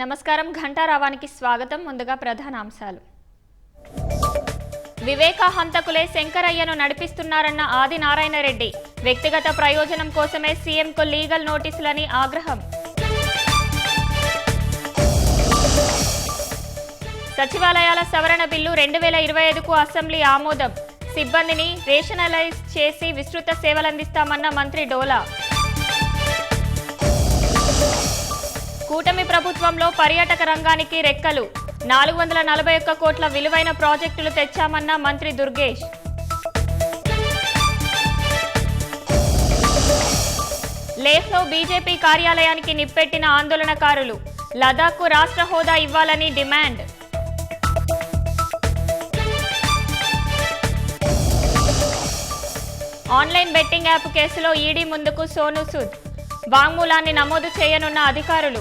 నమస్కారం ఘంటారావానికి స్వాగతం. ముందుగా ప్రధానాంశాలు. వివేక హంతకులే శంకరయ్యను నడిపిస్తున్నారన్న ఆదినారాయణ రెడ్డి. వ్యక్తిగత ప్రయోజనం కోసమే సీఎంకు లీగల్ నోటీసులని ఆగ్రహం. సచివాలయాల సవరణ బిల్లు 2025కు అసెంబ్లీ ఆమోదం. సిబ్బందిని రేషనలైజ్ చేసి విస్తృత సేవలందిస్తామన్న మంత్రి డోలా. కూటమి ప్రభుత్వంలో పర్యాటక రంగానికి రెక్కలు. 441 కోట్ల విలువైన ప్రాజెక్టులు తెచ్చామన్న మంత్రి దుర్గేష్. లేహ్లో బీజేపీ కార్యాలయానికి నిప్పెట్టిన ఆందోళనకారులు. లదాఖ్కు రాష్ట్ర హోదా ఇవ్వాలని డిమాండ్. ఆన్లైన్ బెట్టింగ్ యాప్ కేసులో ఈడీ ముందుకు సోనూ సూద్. వాంగ్మూలాన్ని నమోదు చేయనున్న అధికారులు.